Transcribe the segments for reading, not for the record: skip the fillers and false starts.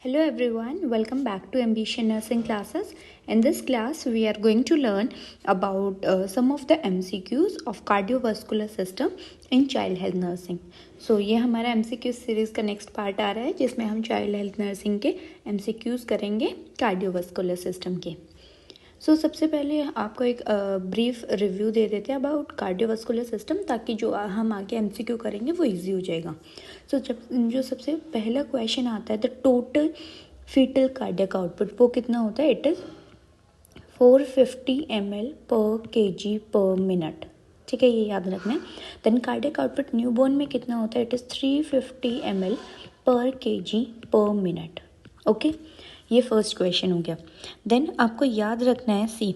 Hello everyone, welcome back to Ambition Nursing classes. In this class, we are going to learn about some of the MCQs of cardiovascular system in child health nursing. So ये हमारा MCQ series का next part आ रहा है जिसमें हम child health nursing के MCQs करेंगे cardiovascular system के. सो सबसे पहले आपको एक ब्रीफ रिव्यू दे देते हैं अबाउट कार्डियोवास्कुलर सिस्टम ताकि जो हम आगे MCQ करेंगे वो इजी हो जाएगा. सो जो सबसे पहला क्वेश्चन आता है the total fetal cardiac output वो कितना होता है. इट इज़ 450 ml पर kg पर मिनट. ठीक है, ये याद रखना है. देन कार्डियक आउटपुट न्यूबॉर्न में कितना होता है. इट इज़ 350 ml पर kg पर मिनट. ओके, ये फर्स्ट क्वेश्चन हो गया. देन आपको याद रखना है सी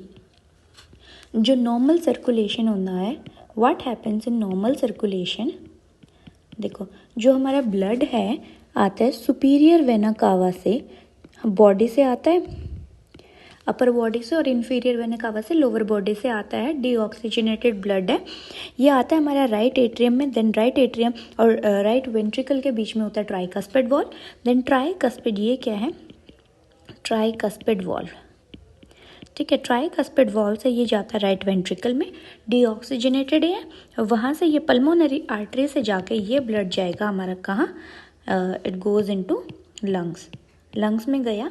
जो नॉर्मल सर्कुलेशन होना है. What happens in normal circulation. देखो जो हमारा ब्लड है आता है सुपीरियर वेना कावा से, बॉडी से आता है अपर बॉडी से, और इन्फीरियर वेना कावा से लोअर बॉडी से आता है. डीऑक्सीजनेटेड ब्लड है. ये आता है हमारा राइट एट्रियम में. देन राइट एट्रियम और राइट वेंट्रिकल के बीच में होता है ट्राइकस्पिड वॉल्व. देन ट्राइकस्पिड ये क्या है, ट्राइकस्पिड वॉल्व. ठीक है, ट्राइकस्पिड वॉल्व से ये जाता है राइट वेंट्रिकल में, डीऑक्सीजनेटेड है. वहाँ से ये पल्मोनरी आर्टरी से जाके ये ब्लड जाएगा हमारा कहाँ, it goes into lungs. Lungs में गया,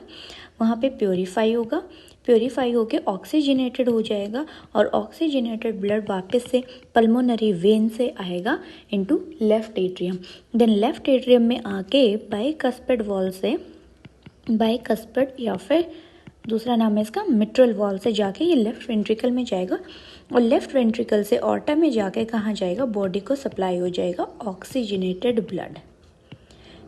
वहाँ पे प्योरीफाई होगा. प्योरीफाई होके ऑक्सीजनेटेड हो जाएगा और ऑक्सीजनेटेड ब्लड वापस से पल्मोनरी वेन से आएगा into left atrium. Then left atrium में आके बाइकस्पिड वॉल्व से, बाइकस्पिड या फिर दूसरा नाम है इसका मिट्रल वॉल्व से जाके ये लेफ्ट वेंट्रिकल में जाएगा और लेफ्ट वेंट्रिकल से ऑर्टा में जाके कहाँ जाएगा, बॉडी को सप्लाई हो जाएगा ऑक्सीजनेटेड ब्लड.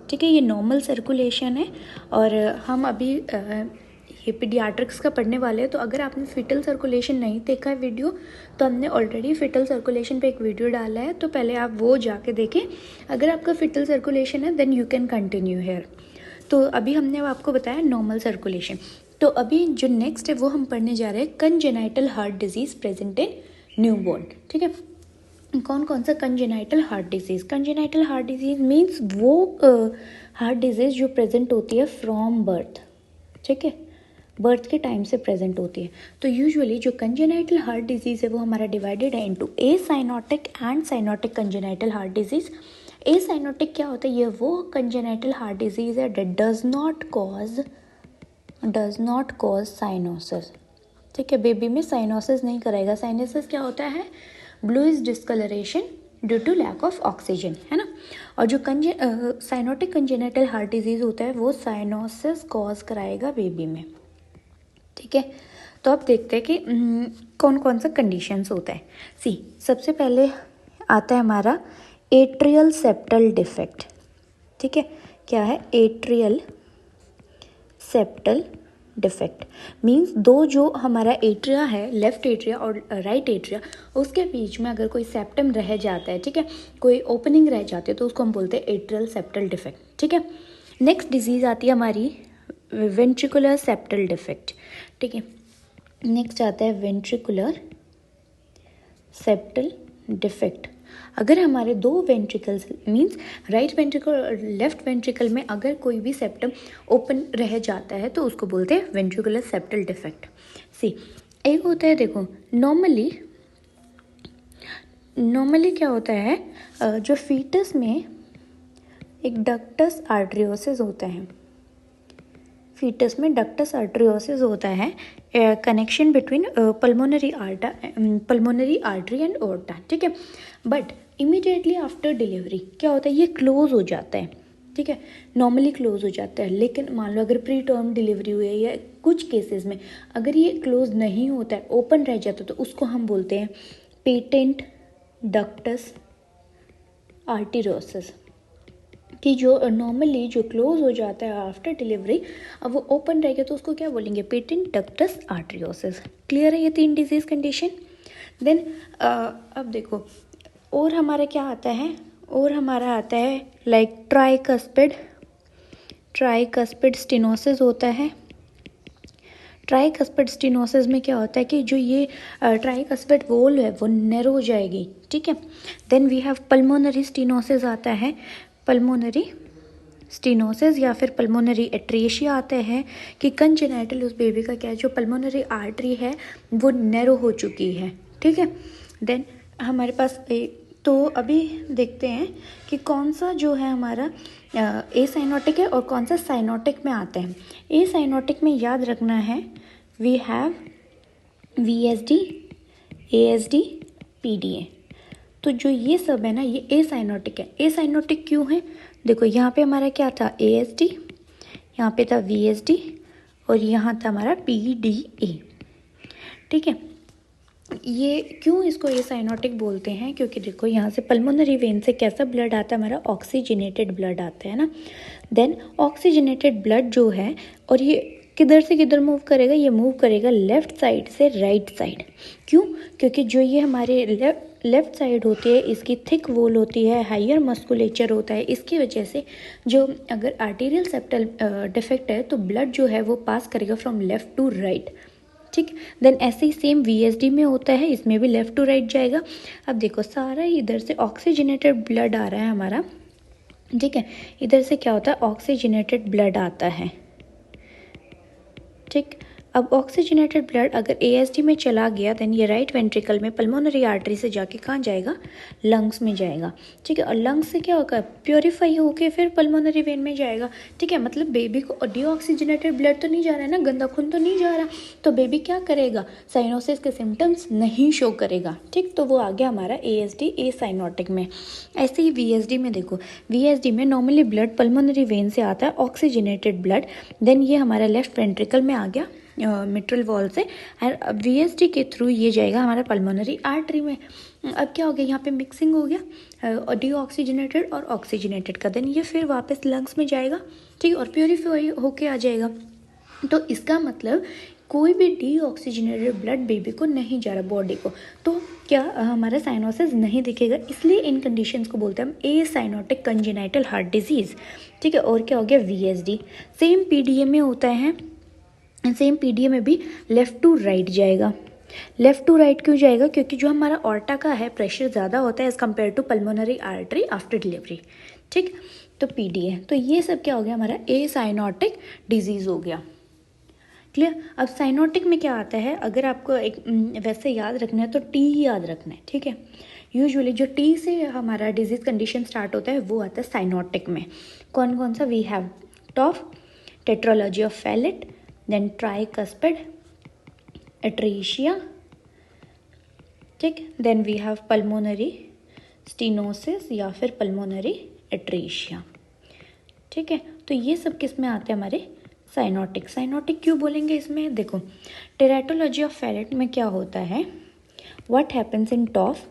ठीक है, ये नॉर्मल सर्कुलेशन है. और हम अभी ये पीडियाट्रिक्स का पढ़ने वाले हैं. तो अगर आपने फिटल सर्कुलेशन नहीं देखा है वीडियो, तो हमने ऑलरेडी फिटल सर्कुलेशन पे एक वीडियो डाला है, तो पहले आप वो जाके देखें. अगर आपका फिटल सर्कुलेशन है then you can continue here. तो अभी हमने आपको बताया नॉर्मल सर्कुलेशन. तो अभी जो नेक्स्ट है वो हम पढ़ने जा रहे हैं congenital heart disease present in newborn. ठीक है, कौन कौन सा congenital heart disease. Congenital heart disease means वो हार्ट डिजीज़ जो प्रेजेंट होती है फ्रॉम बर्थ. ठीक है, बर्थ के टाइम से प्रेजेंट होती है. तो यूजुअली जो कंजेनाइटल हार्ट डिजीज़ है वो हमारा डिवाइडेड है into A cyanotic and cyanotic congenital heart disease. A cyanotic क्या होता है, ये वो कंजेनाइटल हार्ट डिजीज़ है that does not cause cyanosis. ठीक है, बेबी में साइनोसिस नहीं कराएगा. साइनोसिस क्या होता है, bluish discoloration due to lack of oxygen, है ना. और जो साइनोटिक कंजेनाइटल हार्ट डिजीज़ होता है वो साइनोसिस कॉज कराएगा बेबी में. ठीक है, तो अब देखते हैं कि कौन कौन सा कंडीशंस होता है. सी सबसे पहले आता है हमारा एट्रियल सेप्टल डिफेक्ट. ठीक है, क्या है एट्रियल सेप्टल डिफेक्ट. मींस दो जो हमारा एट्रिया है, लेफ्ट एट्रिया और राइट एट्रिया, उसके बीच में अगर कोई सेप्टम रह जाता है, ठीक है, कोई ओपनिंग रह जाती है, तो उसको हम बोलते हैं एट्रियल सेप्टल डिफेक्ट. ठीक है, नेक्स्ट डिजीज़ आती है हमारी वेंट्रिकुलर सेप्टल डिफेक्ट. ठीक है, नेक्स्ट आता है वेंट्रिकुलर सेप्टल डिफेक्ट. अगर हमारे दो वेंट्रिकल्स मींस राइट वेंट्रिकल और लेफ्ट वेंट्रिकल में अगर कोई भी सेप्टम ओपन रह जाता है तो उसको बोलते हैं वेंट्रिकुलर सेप्टल डिफेक्ट. सी एक होता है, देखो नॉर्मली क्या होता है, जो फीटस में एक डक्टस आर्टरियोसिस होता है. फीटस में डक्टस आर्टरियोसिस होता है, connection between pulmonary artery and aorta. ठीक है, बट इमीडिएटली आफ्टर डिलीवरी क्या होता है, ये क्लोज हो जाता है. ठीक है, नॉर्मली क्लोज हो जाता है. लेकिन मान लो अगर प्री टर्म डिलीवरी हुई है या कुछ केसेस में अगर ये क्लोज नहीं होता है, ओपन रह जाता है, तो उसको हम बोलते हैं पेटेंट डक्टस आर्टरियोसिस. कि जो नॉर्मली जो क्लोज हो जाता है आफ्टर डिलीवरी, अब वो ओपन रहेगा तो उसको क्या बोलेंगे, पेटेंट डक्टस आर्टरियोसिस. क्लियर है ये तीन डिजीज़ कंडीशन. देन अब देखो और हमारा क्या आता है, और हमारा आता है लाइक ट्राइकस्पिड स्टेनोसिस होता है. ट्राइकस्पिड स्टेनोसिस में क्या होता है कि जो ये ट्राइकस्पिड वॉल्व है वो नैरो हो जाएगी. ठीक है, then we have pulmonary stenosis आता है, पल्मोनरी स्टेनोसिस या फिर पल्मोनरी एट्रेशिया आता है कि कंजेनाइटल उस बेबी का क्या है, जो पल्मोनरी आर्टरी है वो नैरो हो चुकी है। ठीक है, देन हमारे पास तो अभी देखते हैं कि कौन सा जो है हमारा ए साइनोटिक है और कौन सा साइनोटिक में आते हैं। ए साइनोटिक में याद रखना है we have VSD, ASD, PDA। तो जो ये सब है ना ये ए साइनोटिक है। ए साइनोटिक क्यों है, देखो यहाँ पे हमारा क्या था ASD, यहाँ पे था VSD और यहाँ था हमारा PDA। ठीक है, ये क्यों इसको ए साइनोटिक बोलते हैं, क्योंकि देखो यहाँ से पल्मोनरी वेन से कैसा ब्लड आता है, हमारा ऑक्सीजनेटेड ब्लड आता है ना। देन ऑक्सीजनेटेड ब्लड जो है और ये किधर से किधर मूव करेगा, ये मूव करेगा लेफ़्ट साइड से राइट साइड। क्यों, क्योंकि जो ये हमारे लेफ़्ट साइड होती है इसकी थिक वॉल होती है, हायर मस्कुलेचर होता है, इसकी वजह से जो अगर आर्टेरियल सेप्टल डिफेक्ट है तो ब्लड जो है वो पास करेगा फ्रॉम लेफ़्ट टू राइट। ठीक, देन ऐसे ही सेम VSD में होता है, इसमें भी लेफ़्ट टू राइट जाएगा। अब देखो सारा इधर से ऑक्सीजनेटेड ब्लड आ रहा है हमारा। ठीक है, इधर से क्या होता है ऑक्सीजनेटेड ब्लड आता है। ठीक, अब ऑक्सीजनेटेड ब्लड अगर ASD में चला गया देन ये राइट वेंट्रिकल में पल्मोनरी आर्टरी से जाके कहाँ जाएगा, लंग्स में जाएगा। ठीक है, और लंग्स से क्या होगा, प्योरीफाई होके फिर पल्मोनरी वेन में जाएगा। ठीक है, मतलब बेबी को डीऑक्सीजनेटेड ब्लड तो नहीं जा रहा है ना, गंदा खून तो नहीं जा रहा, तो बेबी क्या करेगा, साइनोसिस के सिम्टम्स नहीं शो करेगा। ठीक, तो वो आ गया हमारा ASD ए साइनोटिक में। ऐसे ही VSD में देखो, VSD में नॉर्मली ब्लड पल्मोनरी वेन से आता है ऑक्सीजनेटेड ब्लड, देन ये हमारा लेफ्ट वेंट्रिकल में आ गया मिट्रल वॉल से, और VSD के थ्रू ये जाएगा हमारा पल्मोनरी आर्टरी में। अब क्या हो गया, यहाँ पे मिक्सिंग हो गया डीऑक्सीजनेटेड और ऑक्सीजनेटेड का, देन ये फिर वापस लंग्स में जाएगा। ठीक, और प्योरीफाई होके आ जाएगा। तो इसका मतलब कोई भी डीऑक्सीजनेटेड ब्लड बेबी को नहीं जा रहा बॉडी को, तो क्या हमारा साइनोसिस नहीं दिखेगा। इसलिए इन कंडीशंस को बोलते हैं हम ए साइनोटिक कंजेनाइटल हार्ट डिजीज़। ठीक है, और क्या हो गया VSD। सेम PDA में होता है, सेम PDA में भी लेफ़्ट टू राइट जाएगा। लेफ़्ट टू राइट क्यों जाएगा, क्योंकि जो हमारा ऑर्टा का है प्रेशर ज़्यादा होता है as compare to pulmonary artery after delivery. ठीक, तो PDA, तो ये सब क्या हो गया हमारा ए साइनोटिक डिजीज़ हो गया। क्लियर। अब साइनोटिक में क्या आता है, अगर आपको एक वैसे याद रखना है तो T ही याद रखना है। ठीक है, यूजुअली जो T से हमारा डिजीज़ कंडीशन स्टार्ट होता है वो आता है साइनोटिक में। कौन कौन सा, we have TOF, tetralogy of Fallot, then tricuspid atresia. ठीक, then we have pulmonary stenosis या फिर पल्मोनरी एट्रेशिया। ठीक है, तो ये सब किस में आते हैं हमारे साइनोटिक। साइनोटिक क्यों बोलेंगे इसमें, देखो टेराटोलॉजी ऑफ फैलेट में क्या होता है, व्हाट हैपन्स इन टॉफ,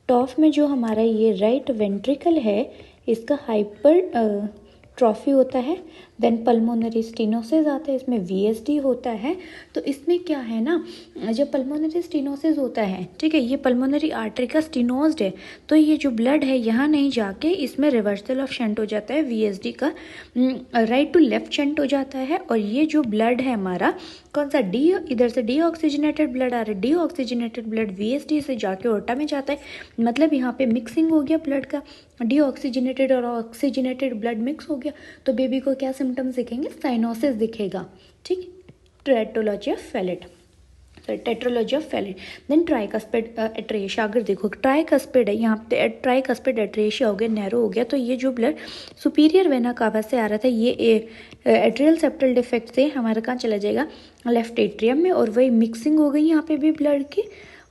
टॉफ में जो हमारा ये राइट वेंट्रिकल है इसका हाइपर ट्रॉफी होता है, देन पल्मोनरी स्टेनोसिस आता है, इसमें VSD होता है। तो इसमें क्या है ना, जब पल्मोनरी स्टेनोसिस होता है, ठीक है, ये पल्मोनरी आर्टरी का स्टेनोज्ड है, तो ये जो ब्लड है यहाँ नहीं जाके इसमें रिवर्सल ऑफ शंट हो जाता है, VSD का राइट टू लेफ्ट शंट हो जाता है। और ये जो ब्लड है हमारा कौन सा, डी, इधर से डीऑक्सीजनेटेड ब्लड आ रहा है, डीऑक्सीजनेटेड ब्लड VSD से जाके ओर्टा में जाता है, मतलब यहाँ पे मिक्सिंग हो गया ब्लड का, डीऑक्सीजनेटेड और ऑक्सीजनेटेड ब्लड मिक्स हो गया, तो बेबी को क्या सिम्टम्स दिखेंगे, साइनोसिस दिखेगा। ठीक, tetralogy of Fallot, tetralogy of Fallot. Then tricuspid atresia, अगर देखो ट्राइकस्पिड है, यहाँ पे ट्राइकस्पिड एट्रेशिया हो गया, नैरो हो गया, तो ये जो ब्लड सुपीरियर वेना कावा से आ रहा था ये एट्रियल सेप्टल डिफेक्ट से हमारा कहाँ चला जाएगा, लेफ्ट एट्रियम में, और वही मिक्सिंग हो गई यहाँ पे भी ब्लड की,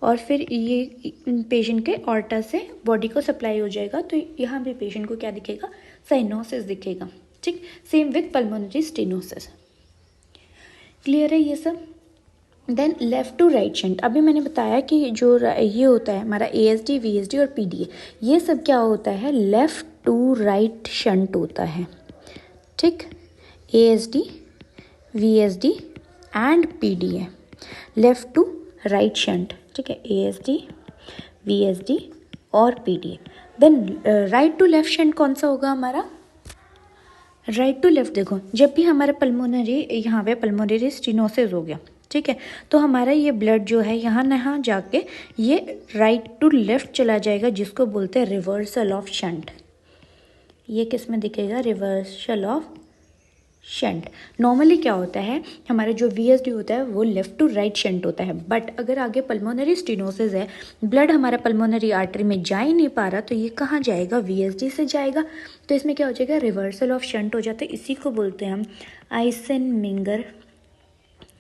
और फिर ये पेशेंट के ऑर्टा से बॉडी को सप्लाई हो जाएगा, तो यहाँ भी पेशेंट को क्या दिखेगा, साइनोसिस दिखेगा। ठीक, same with pulmonary stenosis. Clear है ये सब। Then left to right shunt, अभी मैंने बताया कि जो ये होता है हमारा ASD, VSD और PDA, ये सब क्या होता है, लेफ़्ट टू राइट शंट होता है। ठीक, ASD, VSD and PDA, left to right shunt. ठीक है, ASD, VSD और PDA। Then right to left shunt कौन सा होगा हमारा, राइट टू लेफ्ट। देखो जब भी हमारा पल्मोनरी, यहाँ पे पल्मोनरी स्टेनोसिस हो गया, ठीक है, तो हमारा ये ब्लड जो है यहाँ जाके ये राइट टू लेफ्ट चला जाएगा, जिसको बोलते हैं रिवर्सल ऑफ शंट। ये किस में दिखेगा, रिवर्सल ऑफ शंट। नॉर्मली क्या होता है, हमारा जो VSD होता है वो लेफ्ट टू राइट शंट होता है, बट अगर आगे पल्मोनरी स्टेनोसिस है, ब्लड हमारा पल्मोनरी आर्टरी में जा ही नहीं पा रहा, तो ये कहाँ जाएगा, VSD से जाएगा। तो इसमें क्या हो जाएगा, रिवर्सल ऑफ शंट हो जाता है। इसी को बोलते हैं हम आइसेनमिंगर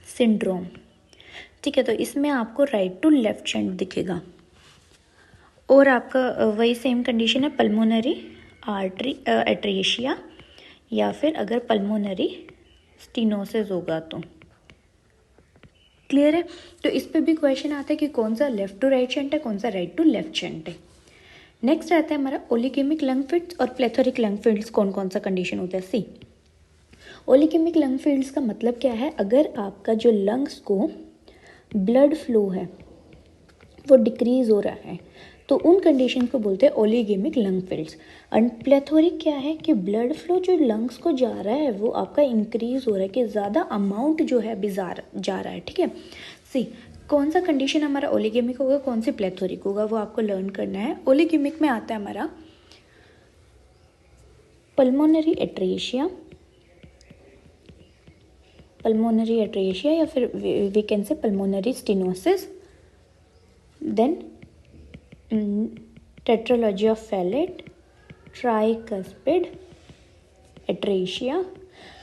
सिंड्रोम। ठीक है, तो इसमें आपको राइट टू लेफ्ट शंट दिखेगा। और आपका वही सेम कंडीशन है पल्मोनरी आर्टरी एट्रेशिया, या फिर अगर पल्मोनरी स्टीनोसिस होगा तो। क्लियर है। तो इस पे भी क्वेश्चन आता है कि कौन सा लेफ्ट टू राइट शंट है, कौन सा राइट टू लेफ्ट शंट है। नेक्स्ट आता है हमारा ओलिकेमिक लंग फिट्स और प्लेथोरिक लंग फिट्स, कौन कौन सा कंडीशन होता है। सी, ओलिकेमिक लंग फिट्स का मतलब क्या है, अगर आपका जो लंग्स को ब्लड फ्लो है वो डिक्रीज हो रहा है, तो उन कंडीशन को बोलते हैं ओलिगेमिक लंग फिल्स। एंड प्लेथोरिक क्या है कि ब्लड फ्लो जो लंग्स को जा रहा है वो आपका इंक्रीज हो रहा है, कि ज़्यादा अमाउंट जो है अभी जा रहा है। ठीक है, सी कौन सा कंडीशन हमारा ओलिगेमिक होगा, कौन सी प्लेथोरिक होगा, वो आपको लर्न करना है। ओलिगेमिक में आता है हमारा पल्मोनरी एट्रेशिया या फिर we can say pulmonary stenosis, then tetralogy of Fallot, tricuspid atresia.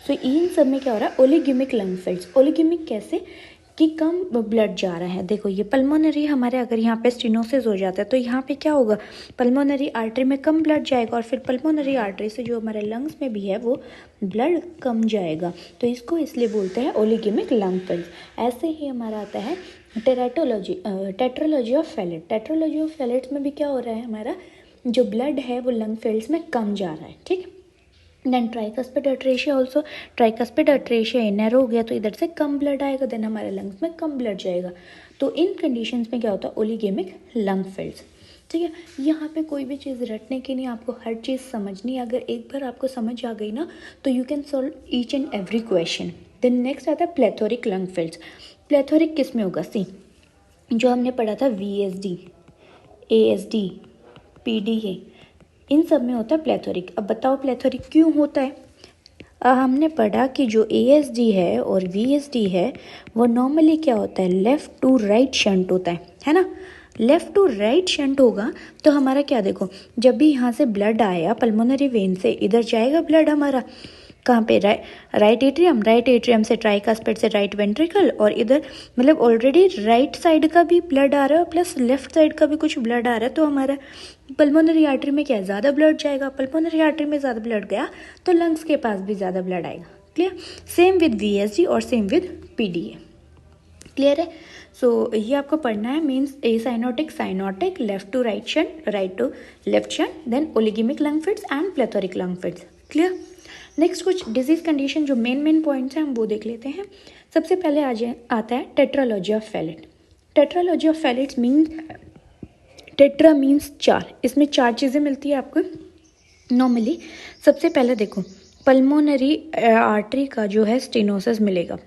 So इन सब में क्या हो रहा है, ओलिगेमिक लंग फिल्स। ओलिगेमिक कैसे कि कम ब्लड जा रहा है। देखो ये पल्मोनरी हमारे अगर यहाँ पे स्टेनोसिस हो जाता है तो यहाँ पे क्या होगा, पल्मोनरी आर्टरी में कम ब्लड जाएगा, और फिर पल्मोनरी आर्टरी से जो हमारे लंग्स में भी है वो ब्लड कम जाएगा, तो इसको इसलिए बोलते हैं ओलिगेमिक लंग फिल्स। ऐसे ही हमारा आता है tetralogy of Fallot. Tetralogy of Fallot's में भी क्या हो रहा है, हमारा जो ब्लड है वो लंग फिल्स में कम जा रहा है। ठीक, then tricuspid atresia also, tricuspid atresia narrow हो गया तो इधर से कम ब्लड आएगा, देन हमारे लंग्स में कम ब्लड जाएगा। तो इन कंडीशंस में क्या होता है, ओलिगेमिक लंग फिल्स। ठीक है, यहाँ पे कोई भी चीज़ रटने की नहीं, आपको हर चीज़ समझनी है। अगर एक बार आपको समझ आ गई ना तो you can solve each and every question. Then next आता है प्लेथोरिक लंग फिल्स। प्लेथोरिक किस में होगा, सी जो हमने पढ़ा था VSD, ASD, PDA, इन सब में होता है प्लेथोरिक। अब बताओ प्लेथोरिक क्यों होता है। हमने पढ़ा कि जो ASD है और VSD है वो नॉर्मली क्या होता है, लेफ़्ट टू राइट शंट होता है ना। लेफ़्ट टू राइट शंट होगा तो हमारा क्या, देखो जब भी यहाँ से ब्लड आया पल्मोनरी वेन से, इधर जाएगा ब्लड हमारा कहाँ पे, राइट एट्रियम से ट्राइकास्पिड से राइट वेंट्रिकल, और इधर मतलब ऑलरेडी राइट साइड का भी ब्लड आ रहा है प्लस लेफ्ट साइड का भी कुछ ब्लड आ रहा है, तो हमारा पल्मोनरी आर्टरी में क्या है, ज़्यादा ब्लड जाएगा। पल्मोनरी आर्टरी में ज़्यादा ब्लड गया तो लंग्स के पास भी ज़्यादा ब्लड आएगा। क्लियर, सेम विद VSD और सेम विद PDA। क्लियर है। सो ये आपको पढ़ना है, means a cyanotic, left to right shunt, right to left shunt, then oligemic lung fits and plethoric lung fits. Clear. Next कुछ disease condition जो main points हैं हम वो देख लेते हैं। सबसे पहले आता है tetralogy of Fallot. Tetralogy of Fallot's means, tetra means 4, इसमें 4 चीज़ें मिलती है आपको नॉर्मली। सबसे पहले देखो पल्मोनरी आर्टरी का जो है स्टेनोसिस मिलेगा।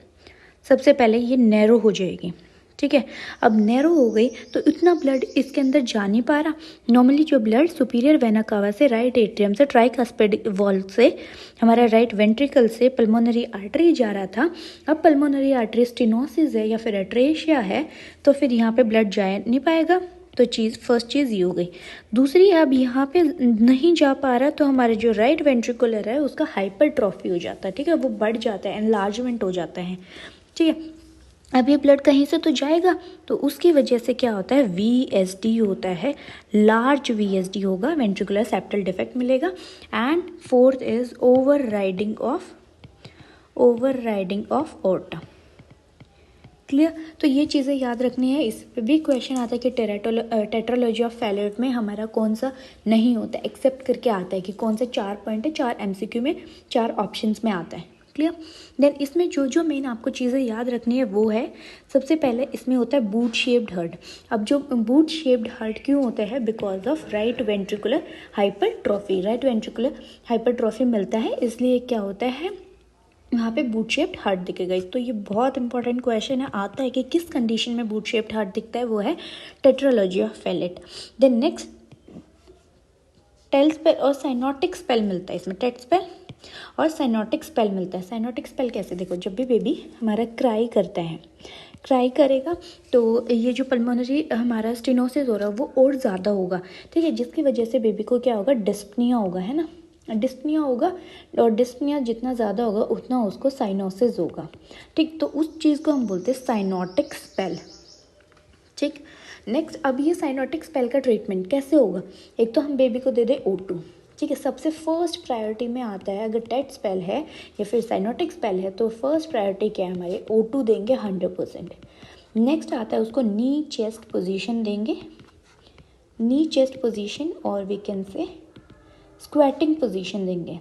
सबसे पहले ये नैरो हो जाएगी। ठीक है, अब नैरो हो गई तो इतना ब्लड इसके अंदर जा नहीं पा रहा। नॉर्मली जो ब्लड सुपीरियर वेना कावा से राइट एट्रियम से ट्राइकास्पिड वॉल्व से हमारा राइट वेंट्रिकल से पल्मोनरी आर्टरी जा रहा था, अब पल्मोनरी आर्टरी स्टेनोसिस है या फिर एट्रेशिया है तो फिर यहाँ पे ब्लड जा नहीं पाएगा। तो फर्स्ट चीज़ ये हो गई। दूसरी, अब यहाँ पे नहीं जा पा रहा तो हमारे जो राइट वेंट्रिकुलर है उसका हाइपरट्रॉफी हो जाता है। ठीक है, वो बढ़ जाता है, एनलार्जमेंट हो जाता है। ठीक है, अब ये ब्लड कहीं से तो जाएगा, तो उसकी वजह से क्या होता है, VSD होता है, लार्ज VSD होगा, वेंट्रिकुलर सेप्टल डिफेक्ट मिलेगा। And fourth is over riding of aorta. Clear. तो ये चीज़ें याद रखनी है। इस पे भी क्वेश्चन आता है कि टेट्रालॉजी ऑफ फैलेट में हमारा कौन सा नहीं होता, एक्सेप्ट करके आता है कि कौन से 4 पॉइंट है, 4 MCQ में 4 ऑप्शंस में आता है। क्लियर। देन इसमें जो मेन आपको चीज़ें याद रखनी है वो है, सबसे पहले इसमें होता है बूट शेप्ड हार्ट। अब जो बूट शेप्ड हार्ट क्यों होता है, because of right ventricular hypertrophy. Right ventricular hypertrophy मिलता है, इसलिए क्या होता है वहाँ पे बूट शेप्ड हार्ट दिखेगा। तो ये बहुत इंपॉर्टेंट क्वेश्चन है, आता है कि किस कंडीशन में बूट शेप्ड हार्ट दिखता है, वो है tetralogy of Fallot. Then next tet spell और साइनोटिक स्पेल मिलता है इसमें, टेट स्पेल और साइनोटिक स्पेल मिलता है। साइनोटिक स्पेल कैसे, देखो जब भी बेबी हमारा क्राई करता है, क्राई करेगा तो ये जो पल्मोनरी हमारा स्टेनोसिस हो रहा है वो और ज़्यादा होगा, ठीक है, जिसकी वजह से बेबी को क्या होगा, डिस्पनिया होगा, है ना, डिस्पनिया होगा, और डिस्पनिया जितना ज़्यादा होगा उतना उसको साइनोसिस होगा, ठीक। तो उस चीज़ को हम बोलते हैं साइनोटिक स्पेल, ठीक। नेक्स्ट, अब ये साइनोटिक स्पेल का ट्रीटमेंट कैसे होगा, एक तो हम बेबी को दे दें O2, ठीक है, सबसे फर्स्ट प्रायोरिटी में आता है, अगर टेट स्पेल है या फिर साइनोटिक स्पेल है तो फर्स्ट प्रायोरिटी क्या है हमारे, O2 देंगे 100%। नेक्स्ट आता है उसको नी चेस्ट पोजीशन देंगे, नी चेस्ट पोजीशन, और we can say squatting position देंगे।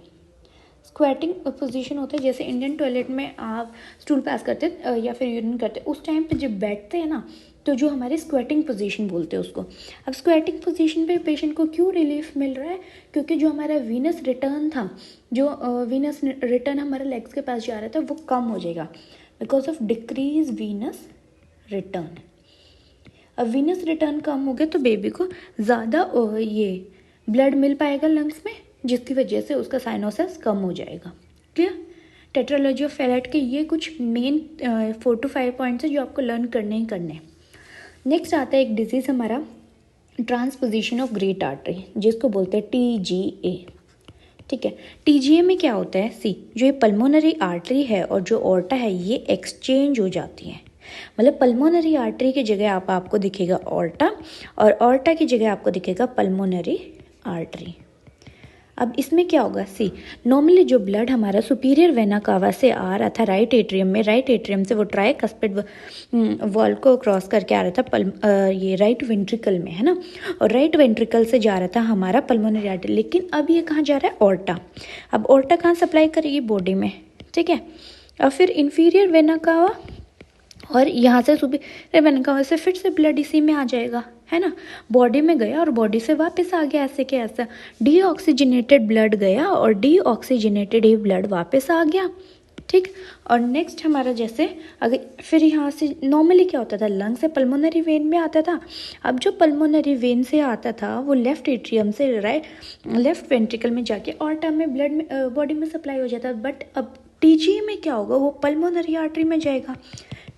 स्क्वेटिंग पोजीशन होता है जैसे इंडियन टॉयलेट में आप स्टूल पास करते हैं या फिर यूरिन करते हैं, उस टाइम पे जब बैठते हैं ना तो जो हमारी स्क्वेटिंग पोजीशन बोलते हैं उसको। अब स्क्वेटिंग पोजीशन पे पेशेंट को क्यों रिलीफ मिल रहा है, क्योंकि जो हमारा वीनस रिटर्न था, जो वीनस रिटर्न हमारे लेग्स के पास जा रहा था वो कम हो जाएगा because of decrease venous return. अब वीनस रिटर्न कम हो गया तो बेबी को ज़्यादा ये ब्लड मिल पाएगा लंग्स में, जिसकी वजह से उसका साइनोसिस कम हो जाएगा। क्लियर। टेट्रालॉजी ऑफ फैलेट के ये कुछ मेन 4 to 5 पॉइंट्स हैं जो आपको लर्न करने ही करने। नेक्स्ट आता है एक डिजीज़ हमारा ट्रांसपोजिशन ऑफ ग्रेट आर्टरी, जिसको बोलते हैं TGA, ठीक है। TGA में क्या होता है, सी जो ये पल्मोनरी आर्टरी है और जो ऑर्टा है ये एक्सचेंज हो जाती है, मतलब पल्मोनरी आर्टरी की जगह आपको दिखेगा ऑर्टा और ऑर्टा की जगह आपको दिखेगा पल्मोनरी आर्टरी। अब इसमें क्या होगा, सी नॉर्मली जो ब्लड हमारा सुपीरियर वेना कावा से आ रहा था राइट एट्रियम में, राइट एट्रियम से वो ट्राइकस्पिड वॉल को क्रॉस करके आ रहा था ये राइट वेंट्रिकल में, है ना, और राइट वेंट्रिकल से जा रहा था हमारा पल्मोनरी आर्टरी, लेकिन अब ये कहाँ जा रहा है, ऑर्टा। अब ऑर्टा कहाँ सप्लाई करेगी, बॉडी में, ठीक है। और फिर इन्फीरियर वेना कावा और यहाँ से सुपीरियर वेना कावा से फिर से ब्लड इसी में आ जाएगा, है ना, बॉडी में गया और बॉडी से वापस आ गया, ऐसे क्या ऐसा डीऑक्सीजनेटेड ब्लड गया और डीऑक्सीजनेटेड ही ब्लड वापस आ गया, ठीक। और नेक्स्ट हमारा जैसे अगर फिर यहाँ से नॉर्मली क्या होता था, लंग से पल्मोनरी वेन में आता था, अब जो पल्मोनरी वेन से आता था वो लेफ्ट एट्रियम से लेफ्ट वेंट्रिकल में जाके ऑर्टा में ब्लड में बॉडी में सप्लाई हो जाता, बट अब TGA में क्या होगा, वो पल्मोनरी आर्टरी में जाएगा,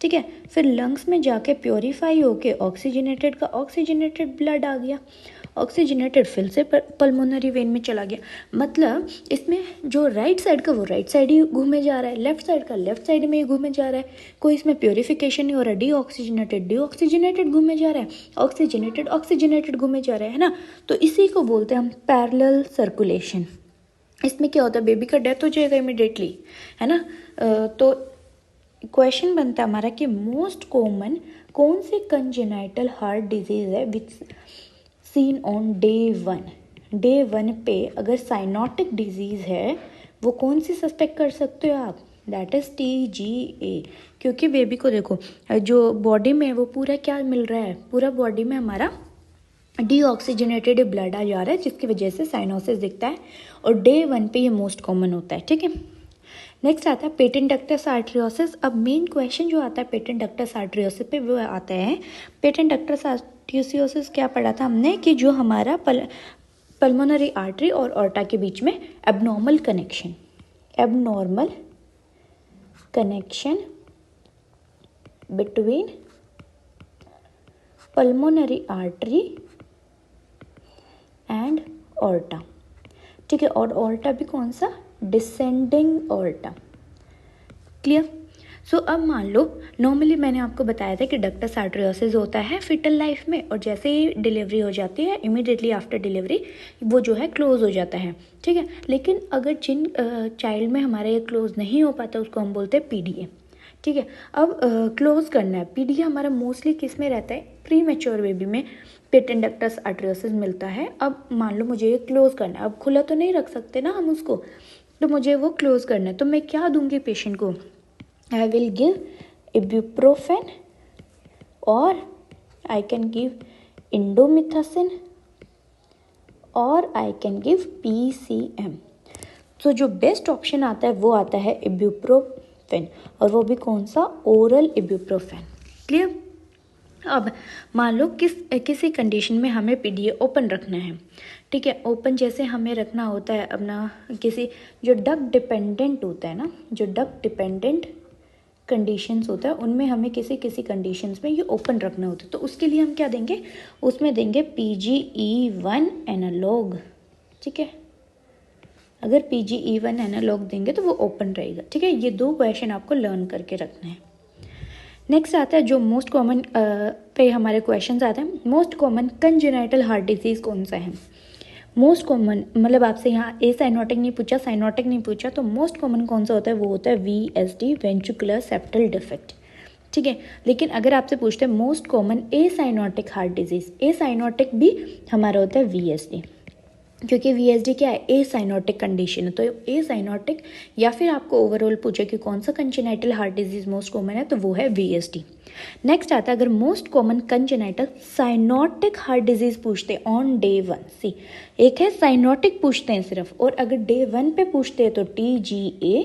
ठीक है, फिर लंग्स में जाके प्योरीफाई होके ऑक्सीजनेटेड का ऑक्सीजनेटेड ब्लड आ गया, ऑक्सीजनेटेड फिर से पल्मोनरी वेन में चला गया, मतलब इसमें जो राइट साइड का वो राइट साइड ही घूमे जा रहा है, लेफ्ट साइड का लेफ्ट साइड में ही घूमे जा रहा है, कोई इसमें प्योरीफिकेशन नहीं हो रहा, डीऑक्सीजनेटेड घूमे जा रहा है, ऑक्सीजनेटेड घूमे जा रहा है ना, तो इसी को बोलते हैं हम पैरेलल सर्कुलेशन। इसमें क्या होता है, बेबी का डेथ हो जाएगा इमिडिएटली, है ना। तो क्वेश्चन बनता है हमारा कि मोस्ट कॉमन कौन सी कंजेनाइटल हार्ट डिजीज है विच सीन ऑन डे वन पे अगर साइनोटिक डिजीज है वो कौन सी सस्पेक्ट कर सकते हो आप, दैट इज TGA, क्योंकि बेबी को देखो जो बॉडी में वो पूरा क्या मिल रहा है, पूरा बॉडी में हमारा डीऑक्सीजनेटेड ब्लड आ जा रहा है, जिसकी वजह से साइनोसिस दिखता है और डे 1 पे ये मोस्ट कॉमन होता है, ठीक है। नेक्स्ट आता है पेटेंट डक्टस आर्टरियोसिस। अब मेन क्वेश्चन जो आता है पेटेंट डक्टस आर्टरियोसिस पे वो आता है, पेटेंट डक्टस आर्टरियोसिस क्या पढ़ा था हमने कि जो हमारा पल्मोनरी आर्टरी और ऑर्टा के बीच में abnormal connection between pulmonary artery and aorta, ठीक है, और ऑर्टा भी कौन सा, डिसेंडिंग ऑर्टा। क्लियर। सो अब मान लो नॉर्मली मैंने आपको बताया था कि डक्टस आर्टरियोसिस होता है फीटल लाइफ में और जैसे ही डिलीवरी हो जाती है इमीडिएटली आफ्टर डिलीवरी वो जो है क्लोज हो जाता है, ठीक है। लेकिन अगर जिन चाइल्ड में हमारे ये क्लोज नहीं हो पाता उसको हम बोलते हैं PDA, ठीक है। अब क्लोज करना है, PDA हमारा मोस्टली किस में रहता है, प्री मैच्योर बेबी में पेटेंट डक्टस आर्टरियोसिस मिलता है। अब मान लो मुझे ये क्लोज करना है, अब खुला तो नहीं रख सकते ना हम उसको, तो मुझे वो क्लोज करना है, तो मैं क्या दूंगी पेशेंट को, आई विल गिव इब्यूप्रोफेन और आई कैन गिव इंडोमिथासिन और आई कैन गिव PCM। तो जो बेस्ट ऑप्शन आता है वो आता है इब्यूप्रोफेन और वो भी कौन सा, ओरल इब्यूप्रोफेन। क्लियर। अब मान लो किसी कंडीशन में हमें पीडीए ओपन रखना है, ठीक है। ओपन जैसे हमें रखना होता है अपना किसी जो डक डिपेंडेंट होता है ना, जो डक डिपेंडेंट कंडीशंस होता है उनमें हमें किसी कंडीशंस में ये ओपन रखना होता है, तो उसके लिए हम क्या देंगे, उसमें देंगे PGE1 एनालॉग, ठीक है। अगर PGE1 एनालॉग देंगे तो वो ओपन रहेगा, ठीक है। ये 2 क्वेश्चन आपको लर्न करके रखना है। नेक्स्ट आता है जो मोस्ट कॉमन पे हमारे क्वेश्चंस आते हैं, most common congenital heart disease कौन सा है। मोस्ट कॉमन मतलब आपसे यहाँ साइनोटिक नहीं पूछा, साइनोटिक नहीं पूछा, तो मोस्ट कॉमन कौन सा होता है, वो होता है VSD, वेंट्रिकुलर सेप्टल डिफेक्ट, ठीक है। लेकिन अगर आपसे पूछते हैं most common cyanotic heart disease, cyanotic भी हमारा होता है VSD, क्योंकि VSD क्या है, साइनोटिक कंडीशन है। तो साइनोटिक या फिर आपको ओवरऑल पूछे कि कौन सा congenital heart disease most common है, तो वो है VSD। नेक्स्ट आता है अगर most common congenital cyanotic heart disease पूछते ऑन डे 1, सी एक है साइनोटिक पूछते हैं सिर्फ, और अगर डे 1 पे पूछते हैं तो TGA,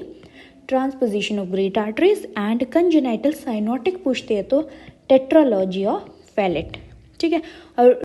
transposition of great arteries, and congenital cyanotic पूछते हैं तो टेट्रालॉजी ऑफ फैलेट, ठीक है। और